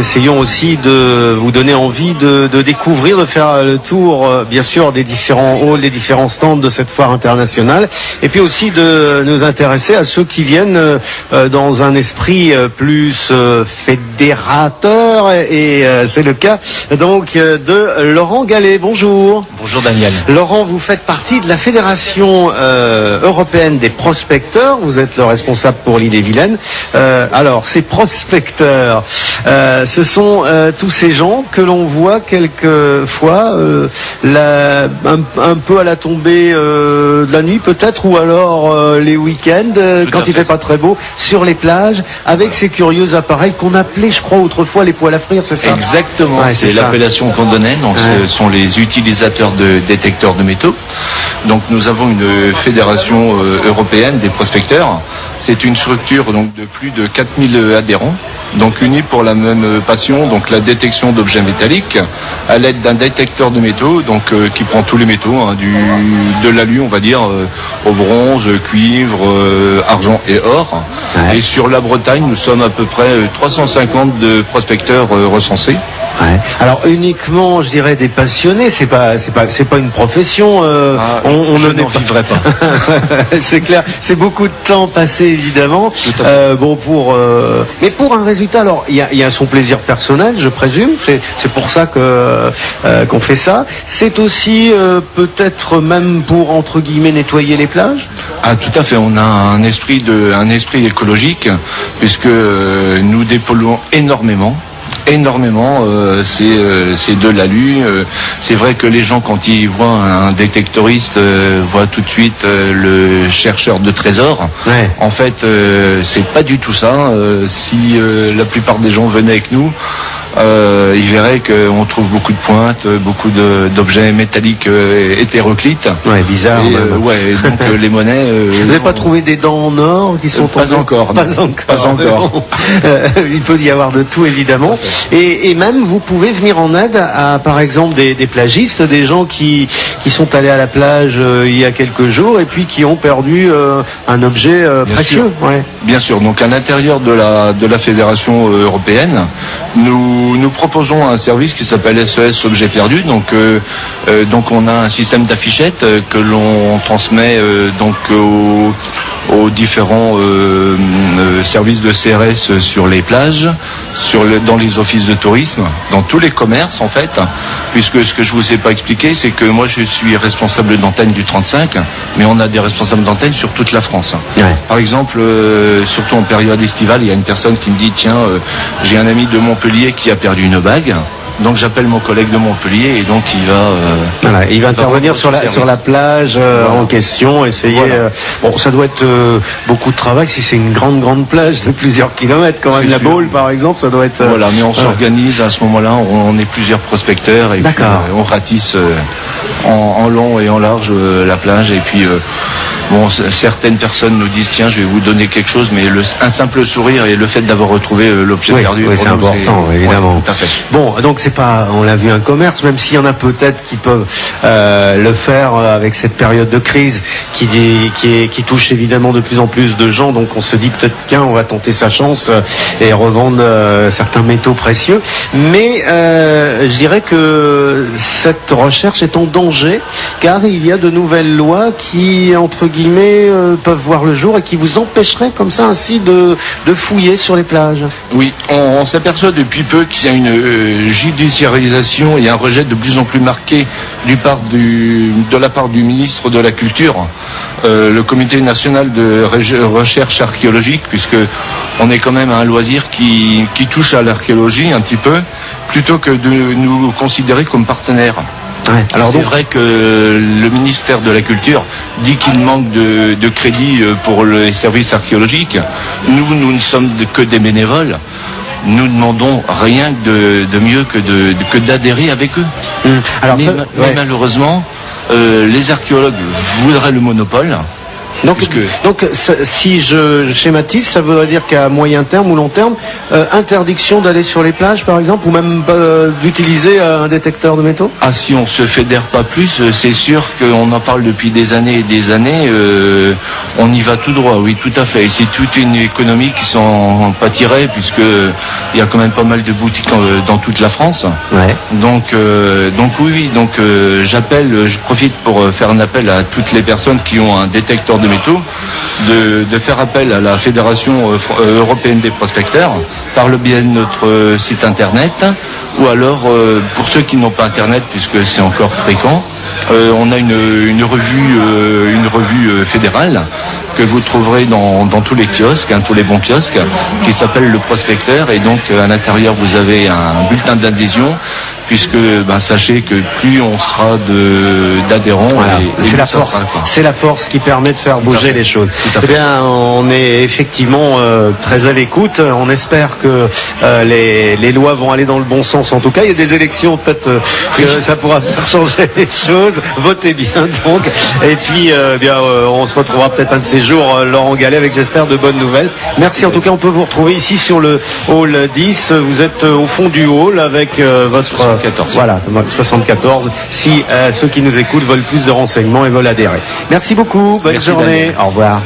essayons aussi de vous donner envie de découvrir, de faire le tour, bien sûr, des différents halls, des différents stands de cette foire internationale, et puis aussi de nous intéresser à ceux qui viennent dans un esprit plus fédérateur, et c'est le cas donc de Laurent Gallet. Bonjour. Bonjour Daniel. Laurent, vous faites partie de la Fédération européenne des prospecteurs, vous êtes le responsable pour l'Ille-et-Vilaine. Alors, ces prospecteurs, ce sont tous ces gens que l'on voit quelquefois un peu à la tombée de la nuit peut-être, ou alors les week-ends, quand il fait pas très beau, sur les plages, avec ces curieux appareils qu'on appelait, je crois, autrefois les poêles à frire, c'est ça? Exactement, ouais, c'est l'appellation qu'on donnait. Donc ce sont les utilisateurs de détecteurs de métaux. Donc nous avons une fédération européenne des prospecteurs. C'est une structure donc de plus de 4000 adhérents, donc unis pour la même passion, donc la détection d'objets métalliques à l'aide d'un détecteur de métaux, donc qui prend tous les métaux, hein, de l'alu, on va dire, au bronze, cuivre, argent et or. Ouais. Et sur la Bretagne, nous sommes à peu près 350 de prospecteurs recensés. Ouais. Alors uniquement, je dirais, des passionnés, c'est pas une profession. On n'en vivrait pas. C'est clair. C'est beaucoup de temps passé, évidemment. Mais pour un résultat, alors il y a son plaisir personnel, je présume. C'est pour ça qu'on fait ça. C'est aussi peut-être même pour, entre guillemets, nettoyer les plages. Ah, tout à fait. On a un esprit écologique, puisque nous dépolluons énormément, c'est de l'alu. C'est vrai que les gens, quand ils voient un détectoriste, voient tout de suite le chercheur de trésors. Ouais. En fait, c'est pas du tout ça. Si la plupart des gens venaient avec nous, ils verraient qu'on trouve beaucoup de pointes, beaucoup d'objets métalliques hétéroclites. Ouais, bizarre. Ouais, donc les monnaies. Vous n'avez pas trouvé des dents en or qui sont pas encore. Pas encore. Bon, il peut y avoir de tout, évidemment. Et même vous pouvez venir en aide à par exemple des plagistes, des gens qui sont allés à la plage il y a quelques jours et puis qui ont perdu un objet précieux. Ouais. Bien sûr. Donc à l'intérieur de la fédération européenne, nous proposons un service qui s'appelle SOS Objets Perdus. Donc on a un système d'affichette que l'on transmet aux différents services de CRS sur les plages, dans les offices de tourisme, dans tous les commerces en fait, puisque ce que je vous ai pas expliqué, c'est que moi je suis responsable d'antenne du 35, mais on a des responsables d'antenne sur toute la France. Ouais. Par exemple, surtout en période estivale, il y a une personne qui me dit tiens, j'ai un ami de Montpellier qui a perdu une bague. Donc j'appelle mon collègue de Montpellier et donc il va intervenir sur la plage en question, essayer. Voilà. Bon, ça doit être beaucoup de travail si c'est une grande plage de plusieurs kilomètres quand même. La Baule par exemple, ça doit être. Voilà, mais on s'organise à ce moment-là. On est plusieurs prospecteurs et puis, on ratisse en long et en large la plage et puis. Certaines personnes nous disent tiens, je vais vous donner quelque chose, mais un simple sourire et le fait d'avoir retrouvé l'objet perdu, c'est important, évidemment. Ouais, tout à fait. Bon, donc c'est pas, on l'a vu, un commerce, même s'il y en a peut-être qui peuvent le faire avec cette période de crise qui touche évidemment de plus en plus de gens. Donc on se dit peut-être on va tenter sa chance et revendre certains métaux précieux. Mais je dirais que cette recherche est en danger car il y a de nouvelles lois qui, entre guillemets, peuvent voir le jour et qui vous empêcheraient comme ça ainsi de fouiller sur les plages. Oui, on s'aperçoit depuis peu qu'il y a une judiciarisation et un rejet de plus en plus marqué de la part du ministre de la Culture, le Comité national de recherche archéologique, puisque on est quand même à un loisir qui touche à l'archéologie un petit peu, plutôt que de nous considérer comme partenaires. Ouais, alors c'est vrai que le ministère de la Culture dit qu'il manque de crédit pour les services archéologiques. Nous ne sommes que des bénévoles. Nous demandons rien de mieux que d'adhérer avec eux. Alors mais malheureusement, les archéologues voudraient le monopole. Donc si je schématise, ça voudrait dire qu'à moyen terme ou long terme, interdiction d'aller sur les plages par exemple, ou même d'utiliser un détecteur de métaux? Ah, si on se fédère pas plus, c'est sûr qu'on en parle depuis des années et des années, on y va tout droit, oui, tout à fait. Et c'est toute une économie qui s'en pâtirait, puisque il y a quand même pas mal de boutiques dans toute la France. Ouais. Donc oui, je profite pour faire un appel à toutes les personnes qui ont un détecteur de métaux, de faire appel à la Fédération européenne des prospecteurs par le biais de notre site internet, ou alors pour ceux qui n'ont pas internet, puisque c'est encore fréquent, on a une revue fédérale que vous trouverez dans tous les kiosques, tous les bons kiosques, qui s'appelle Le Prospecteur, et donc à l'intérieur vous avez un bulletin d'adhésion, puisque sachez que plus on sera d'adhérents, voilà. C'est la force qui permet de faire bouger les choses. Eh bien, on est effectivement très à l'écoute. On espère que les lois vont aller dans le bon sens. En tout cas, il y a des élections, peut-être que ça pourra faire changer les choses. Votez bien donc. Et puis, on se retrouvera peut-être un de ces jours, Laurent Gallet, avec, j'espère, de bonnes nouvelles. Merci. En tout cas, on peut vous retrouver ici sur le hall 10. Vous êtes au fond du hall avec votre 74. Voilà, 74. Si ceux qui nous écoutent veulent plus de renseignements et veulent adhérer. Merci beaucoup. Bonne journée. Daniel. Au revoir.